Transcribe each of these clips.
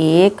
1,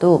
2।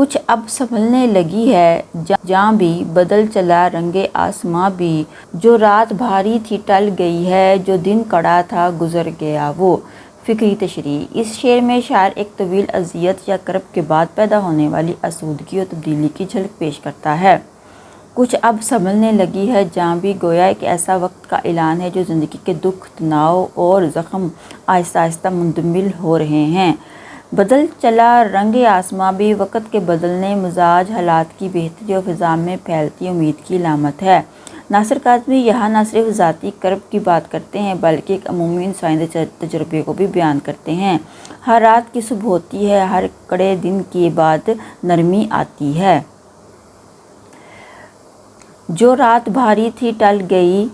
کچھ اب سنبھلنے لگی ہے جاں بھی، بدل چلا رنگ آسماں بھی، جو رات بھاری تھی ٹل گئی ہے، جو دن کڑا تھا گزر گیا وہ۔ فکری تشریح: اس شعر میں شاعر ایک طویل اذیت یا کرب کے بعد پیدا ہونے والی آسودگی اور تبدیلی کی جھلک پیش کرتا ہے۔ کچھ اب سنبھلنے لگی ہے جاں بھی گویا ایک ایسا وقت کا اعلان ہے جو زندگی کے دکھ، تناؤ اور زخم آہستہ آہستہ منجمد ہو رہے ہیں۔ بدل چلا رنگ آسماں بھی وقت کے بدلنے مزاج، حالات کی بہتری اور فضا میں پھیلتی امید کی علامت ہے۔ ناصر کاظمی یہاں نہ صرف ذاتی کرب کی بات کرتے ہیں بلکہ ایک عمومی انسانی تجربے کو بھی بیان کرتے ہیں۔ ہر رات کی صبح ہوتی ہے، ہر کڑے دن کے بعد نرمی آتی ہے۔ جو رات بھاری تھی ٹل گئی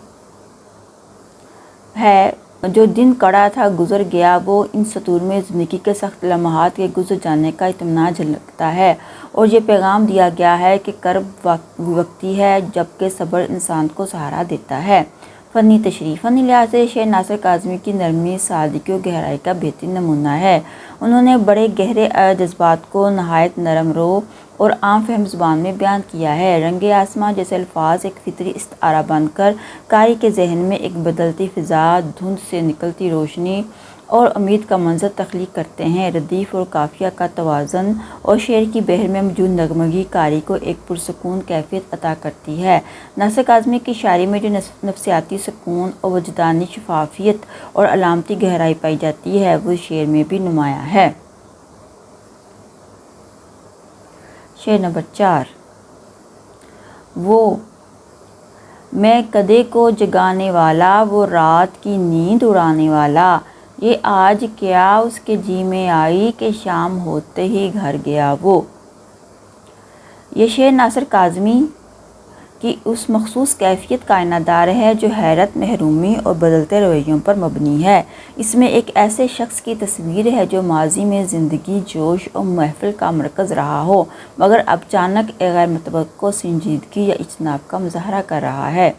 ہے، جو دن کڑا تھا گزر گیا وہ۔ ان سطور میں زندگی کے سخت لمحات کے گزر جانے کا اطمینان جھلکتا ہے اور یہ پیغام دیا گیا ہے کہ کرب وقتی ہے جبکہ صبر انسان کو سہارا دیتا ہے۔ فنی تشریح: فنی لحاظ سے یہ شعر ناصر کاظمی کی نرمی، سادگی اور گہرائی کا بہترین نمونہ ہے۔ انہوں نے بڑے گہرے جذبات کو نہایت نرم رو اور عام فہم زبان میں بیان کیا ہے۔ رنگ آسماں جیسے الفاظ ایک فطری استعارہ بن کر قاری کے ذہن میں ایک بدلتی فضا، دھند سے نکلتی روشنی اور امید کا منظر تخلیق کرتے ہیں۔ ردیف اور قافیہ کا توازن اور شعر کی بحر میں موجود نغمگی قاری کو ایک پرسکون کیفیت عطا کرتی ہے۔ ناصر کاظمی کی شاعری میں جو نفسیاتی سکون اور وجدانی شفافیت اور علامتی گہرائی پائی جاتی ہے وہ شعر میں بھی نمایاں ہے۔ شعر نمبر 4: وہ میں کدے کو جگانے والا، وہ رات کی نیند اڑانے والا، یہ آج کیا اس کے جی میں آئی کہ شام ہوتے ہی گھر گیا وہ۔ یہ شعر ناصر کاظمی کی اس مخصوص کیفیت کا اعادہ ہے جو حیرت، محرومی اور بدلتے رویوں پر مبنی ہے۔ اس میں ایک ایسے شخص کی تصویر ہے جو ماضی میں زندگی، جوش اور محفل کا مرکز رہا ہو مگر اب اچانک ایک غیر متوقع سنجیدگی یا اجتناب کا مظاہرہ کر رہا ہے۔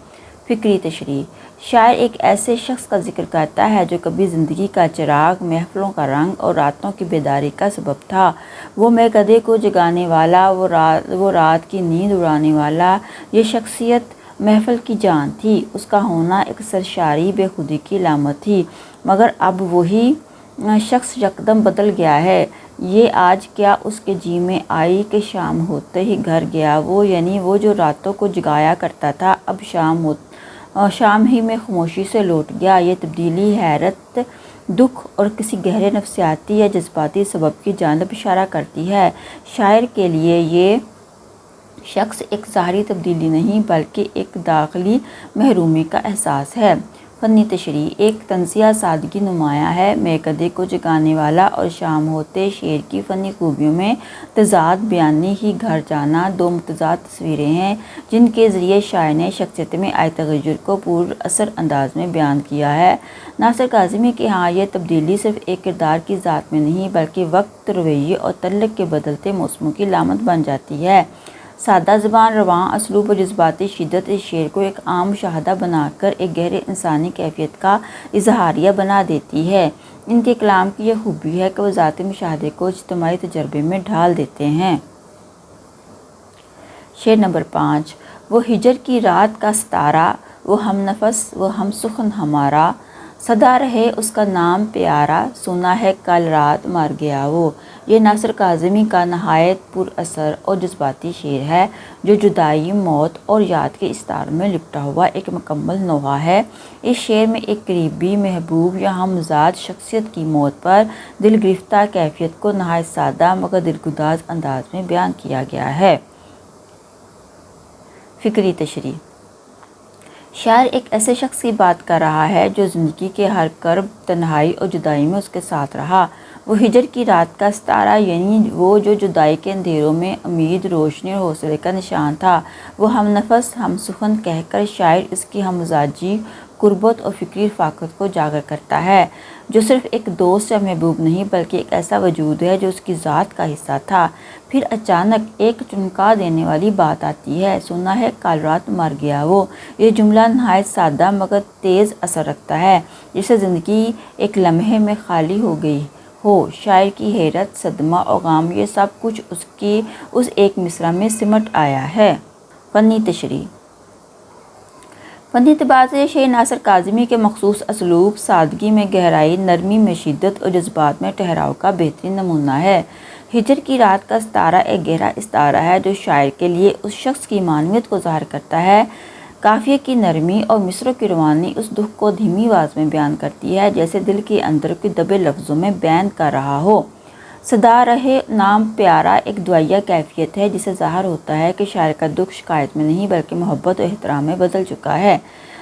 فکری تشریح: شاعر ایک ایسے شخص کا ذکر کرتا ہے جو کبھی زندگی کا چراغ، محفلوں کا رنگ اور راتوں کی بیداری کا سبب تھا۔ وہ میں کدے کو جگانے والا، وہ رات کی نیند اڑانے والا، یہ شخصیت محفل کی جان تھی۔ اس کا ہونا ایک سرشاری بے خودی کی علامت تھی مگر اب وہی شخص یکدم بدل گیا ہے۔ یہ آج کیا اس کے جی میں آئی کہ شام ہوتے ہی گھر گیا وہ، یعنی وہ جو راتوں کو جگایا کرتا تھا اب شام ہی میں خاموشی سے لوٹ گیا۔ یہ تبدیلی حیرت، دکھ اور کسی گہرے نفسیاتی یا جذباتی سبب کی جانب اشارہ کرتی ہے۔ شاعر کے لیے یہ شخص ایک ظاہری تبدیلی نہیں بلکہ ایک داخلی محرومی کا احساس ہے۔ فنی تشریح: ایک طنزیہ سادگی نمایاں ہے۔ میں کدے کو جگانے والا اور شام ہوتے شعر کی فنی خوبیوں میں تضاد بیانی ہی گھر جانا دو متضاد تصویریں ہیں جن کے ذریعے شاعر نے شخصیت میں آئے تغیر کو پر اثر انداز میں بیان کیا ہے۔ ناصر کاظمی کے ہاں یہ تبدیلی صرف ایک کردار کی ذات میں نہیں بلکہ وقت، رویے اور تعلق کے بدلتے موسموں کی علامت بن جاتی ہے۔ سادہ زبان، رواں اسلوب اور جذباتی شدت اس شعر کو ایک عام مشاہدہ بنا کر ایک گہرے انسانی کیفیت کا اظہاریہ بنا دیتی ہے۔ ان کے کلام کی یہ خوبی ہے کہ وہ ذاتی مشاہدے کو اجتماعی تجربے میں ڈھال دیتے ہیں۔ شعر نمبر 5: وہ ہجر کی رات کا ستارہ، وہ ہم نفس، وہ ہم سخن ہمارا، سدا رہے اس کا نام پیارا، سنا ہے کل رات مر گیا وہ۔ یہ ناصر کاظمی کا نہایت پر اثر اور جذباتی شعر ہے جو جدائی، موت اور یاد کے استعاروں میں لپٹا ہوا ایک مکمل نوحہ ہے۔ اس شعر میں ایک قریبی، محبوب یا ہم مزاج شخصیت کی موت پر دل گرفتہ کیفیت کو نہایت سادہ مگر دلگداز انداز میں بیان کیا گیا ہے۔ فکری تشریح: شاعر ایک ایسے شخص کی بات کر رہا ہے جو زندگی کے ہر کرب، تنہائی اور جدائی میں اس کے ساتھ رہا۔ وہ ہجر کی رات کا ستارہ یعنی وہ جو جدائی کے اندھیروں میں امید، روشنی اور حوصلے کا نشان تھا۔ وہ ہم نفس، ہم سخن کہہ کر شاعر اس کی ہم مزاجی، قربت اور فکری رفاقت کو اجاگر کرتا ہے جو صرف ایک دوست یا محبوب نہیں بلکہ ایک ایسا وجود ہے جو اس کی ذات کا حصہ تھا۔ پھر اچانک ایک چونکا دینے والی بات آتی ہے، سنا ہے کل رات مر گیا وہ۔ یہ جملہ نہایت سادہ مگر تیز اثر رکھتا ہے، جیسے زندگی ایک لمحے میں خالی ہو گئی ہو۔ شاعر کی حیرت، صدمہ اور غم، یہ سب کچھ اس ایک مصرع میں سمٹ آیا ہے۔ فنی تشریح۔ فنی اعتبار سے یہ شعر ناصر کاظمی کے مخصوص اسلوب، سادگی میں گہرائی، نرمی میں شدت اور جذبات میں ٹھہراؤ کا بہترین نمونہ ہے۔ ہجر کی رات کا ستارہ ایک گہرا استعارہ ہے جو شاعر کے لیے اس شخص کی معنویت کو ظاہر کرتا ہے۔ قافیے کی نرمی اور مصرعوں کی روانی اس دکھ کو دھیمی آواز میں بیان کرتی ہے، جیسے دل کے اندر کوئی دبے لفظوں میں بیان کر رہا ہو۔ صدا رہے نام پیارا ایک دعائیہ کیفیت ہے، جس سے ظاہر ہوتا ہے کہ شاعر کا دکھ شکایت میں نہیں بلکہ محبت و احترام میں بدل چکا ہے۔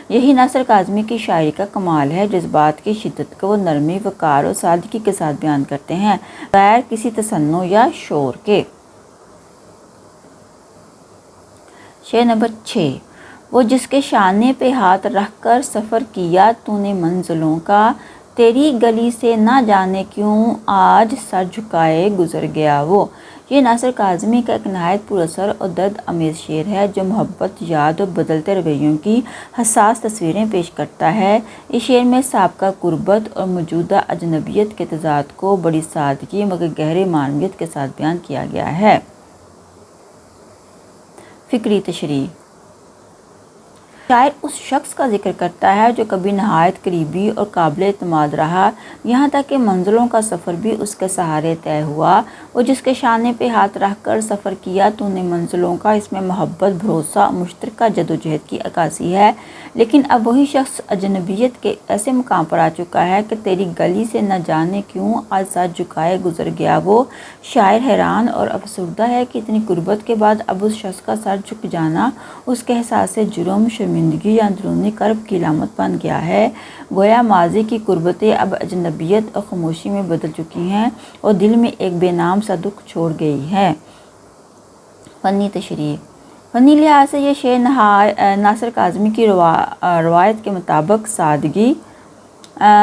یہی ناصر کاظمی کی شاعری کا کمال ہے۔ جذبات کی شدت کو وہ نرمی، وقار اور سادگی کے ساتھ بیان کرتے ہیں، بغیر کسی تصنع یا شور کے۔ شعر نمبر 6۔ وہ جس کے شانے پہ ہاتھ رکھ کر سفر کیا تو نے منزلوں کا، تیری گلی سے نہ جانے کیوں آج سر جھکائے گزر گیا وہ۔ یہ ناصر کاظمی کا ایک نہایت پراثر اور درد آمیز شعر ہے جو محبت، یاد اور بدلتے رویوں کی حساس تصویریں پیش کرتا ہے۔ اس شعر میں سابقہ غربت اور موجودہ اجنبیت کے تضاد کو بڑی سادگی مگر گہرے معنویت کے ساتھ بیان کیا گیا ہے۔ فکری تشریح۔ شاعر اس شخص کا ذکر کرتا ہے جو کبھی نہایت قریبی اور قابل اعتماد رہا، یہاں تک کہ منزلوں کا سفر بھی اس کے سہارے طے ہوا۔ وہ جس کے شانے پہ ہاتھ رکھ کر سفر کیا تو نے منزلوں کا، اس میں محبت، بھروسہ اور مشترکہ جدوجہد کی عکاسی ہے۔ لیکن اب وہی شخص اجنبیت کے ایسے مقام پر آ چکا ہے کہ تیری گلی سے نہ جانے کیوں آج سر جھکائے گزر گیا وہ۔ شاعر حیران اور افسردہ ہے کہ اتنی غربت کے بعد اب اس شخص کا سر جھک جانا اس کے احساس جرم، شرمندگی یا اندرونی کرب کی علامت بن گیا ہے۔ گویا ماضی کی غربتیں اب اجنبیت اور خاموشی میں بدل چکی ہیں اور دل میں ایک بے نام سا دکھ چھوڑ گئی ہے۔ فنی تشریح۔ فنی لحاظ سے یہ شعر ناصر کاظمی کی روایت کے مطابق سادگی،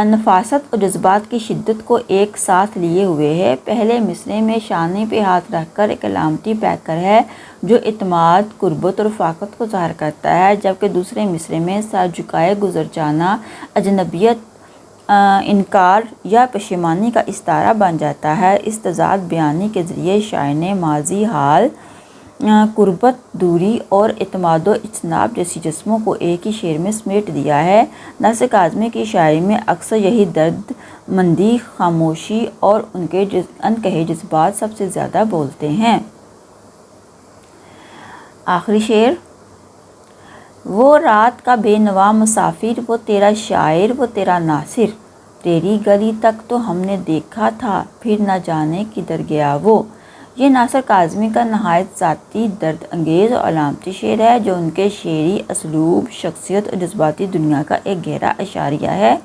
نفاست اور جذبات کی شدت کو ایک ساتھ لیے ہوئے ہے۔ پہلے مصرعے میں شانے پہ ہاتھ رکھ کر ایک علامتی پیکر ہے جو اعتماد، قربت اور رفاقت کو ظاہر کرتا ہے، جبکہ دوسرے مصرعے میں سر جھکائے گزر جانا اجنبیت، انکار یا پشیمانی کا استعارہ بن جاتا ہے۔ اس تضاد بیانی کے ذریعے شاعر نے ماضی، حال، قربت، دوری اور اعتماد و اجتناب جیسی جسموں کو ایک ہی شعر میں سمیٹ دیا ہے۔ ناصر کاظمی کی شاعری میں اکثر یہی درد مندی، خاموشی اور ان کے انکہے جذبات سب سے زیادہ بولتے ہیں۔ آخری شعر۔ وہ رات کا بے نوا مسافر، وہ تیرا شاعر، وہ تیرا ناصر، تیری گلی تک تو ہم نے دیکھا تھا، پھر نہ جانے کدھر گیا وہ۔ یہ ناصر کاظمی کا نہایت ذاتی، درد انگیز اور علامتی شعر ہے جو ان کے شعری اسلوب، شخصیت اور جذباتی دنیا کا ایک گہرا اشاریہ ہے۔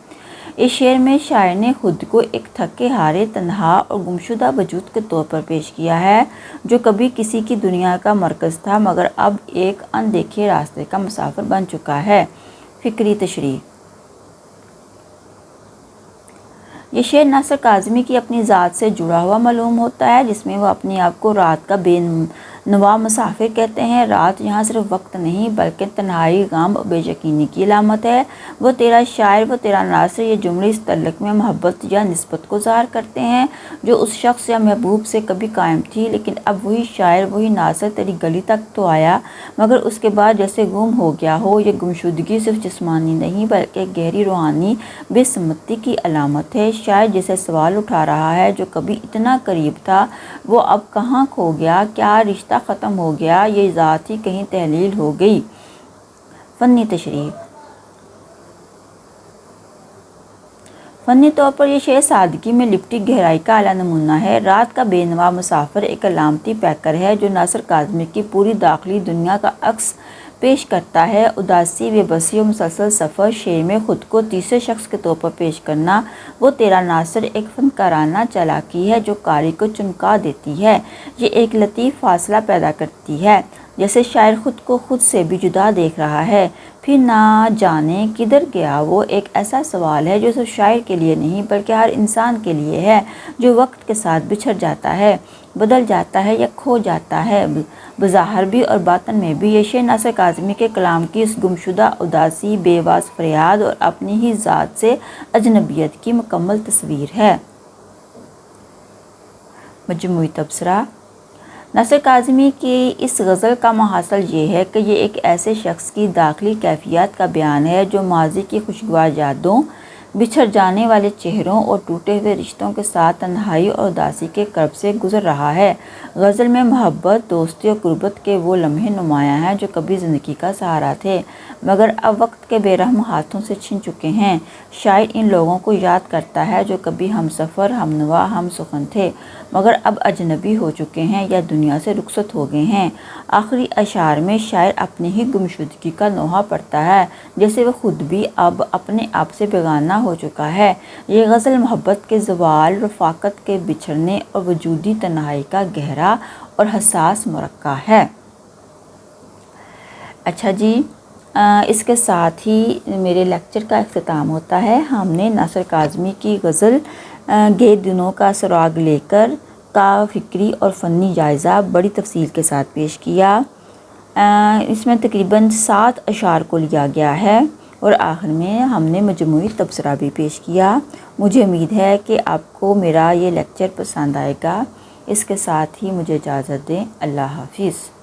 اس شعر میں شاعر نے خود کو ایک تھکے ہارے، تنہا اور گمشدہ وجود کے طور پر پیش کیا ہے جو کبھی کسی کی دنیا کا مرکز تھا مگر اب ایک ان دیکھے راستے کا مسافر بن چکا ہے۔ فکری تشریح۔ یہ شعر ناصر کاظمی کی اپنی ذات سے جڑا ہوا معلوم ہوتا ہے، جس میں وہ اپنے آپ کو رات کا بے نوا مسافر کہتے ہیں۔ رات یہاں صرف وقت نہیں بلکہ تنہائی، غم اور بے یقینی کی علامت ہے۔ وہ تیرا شاعر، وہ تیرا ناصر، یہ جملے اس تعلق میں محبت یا نسبت کو ظاہر کرتے ہیں جو اس شخص یا محبوب سے کبھی قائم تھی، لیکن اب وہی شاعر، وہی ناصر تیری گلی تک تو آیا مگر اس کے بعد جیسے گم ہو گیا ہو۔ یہ گمشدگی صرف جسمانی نہیں بلکہ گہری روحانی بے سمتی کی علامت ہے۔ شاعر جیسے سوال اٹھا رہا ہے جو کبھی اتنا قریب تھا وہ اب کہاں کھو گیا، کیا رشتہ ختم ہو گیا، یہ ذات ہی کہیں تحلیل ہو گئی۔ فنی تشریح۔ فنی طور پر یہ شعر سادگی میں لپٹی گہرائی کا اعلیٰ نمونہ ہے۔ رات کا بے نوا مسافر ایک علامتی پیکر ہے جو ناصر کاظمی کی پوری داخلی دنیا کا عکس پیش کرتا ہے۔ اداسی، بے بسی اور مسلسل سفر۔ شعر میں خود کو تیسرے شخص کے طور پر پیش کرنا۔ وہ تیرا ناصر ایک فنکارانہ چالاکی ہے جو قاری کو چمکا دیتی ہے۔ یہ ایک لطیف فاصلہ پیدا کرتی ہے، جیسے شاعر خود کو خود سے بھی جدا دیکھ رہا ہے۔ پھر نہ جانے کدھر گیا وہ ایک ایسا سوال ہے جو صرف شاعر کے لیے نہیں بلکہ ہر انسان کے لیے ہے جو وقت کے ساتھ بچھڑ جاتا ہے، بدل جاتا ہے یا کھو جاتا ہے، بظاہر بھی اور باطن میں بھی۔ یہ شعر ناصر کاظمی کے کلام کی اس گمشدہ اداسی، بے واس فریاد اور اپنی ہی ذات سے اجنبیت کی مکمل تصویر ہے۔ مجموعی تبصرہ۔ ناصر کاظمی کی اس غزل کا محاصل یہ ہے کہ یہ ایک ایسے شخص کی داخلی کیفیات کا بیان ہے جو ماضی کی خوشگوار یادوں، بچھڑ جانے والے چہروں اور ٹوٹے ہوئے رشتوں کے ساتھ تنہائی اور اداسی کے کرب سے گزر رہا ہے۔ غزل میں محبت، دوستی اور قربت کے وہ لمحے نمایاں ہیں جو کبھی زندگی کا سہارا تھے مگر اب وقت کے بے رحم ہاتھوں سے چھن چکے ہیں۔ شاعر ان لوگوں کو یاد کرتا ہے جو کبھی ہم سفر، ہم نوا، ہم سخن تھے مگر اب اجنبی ہو چکے ہیں یا دنیا سے رخصت ہو گئے ہیں۔ آخری اشعار میں شاعر اپنی ہی گمشدگی کا نوحہ پڑھتا ہے، جیسے وہ خود بھی اب اپنے آپ سے بیگانہ ہو چکا ہے۔ یہ غزل محبت کے زوال، رفاقت کے بچھڑنے اور وجودی تنہائی کا گہرا اور حساس مرقع ہے۔ اچھا جی، اس کے ساتھ ہی میرے لیکچر کا اختتام ہوتا ہے۔ ہم نے ناصر کاظمی کی غزل گے دنوں کا سراغ لے کر کا فکری اور فنی جائزہ بڑی تفصیل کے ساتھ پیش کیا۔ اس میں تقریباً 7 اشعار کو لیا گیا ہے اور آخر میں ہم نے مجموعی تبصرہ بھی پیش کیا۔ مجھے امید ہے کہ آپ کو میرا یہ لیکچر پسند آئے گا۔ اس کے ساتھ ہی مجھے اجازت دیں۔ اللہ حافظ۔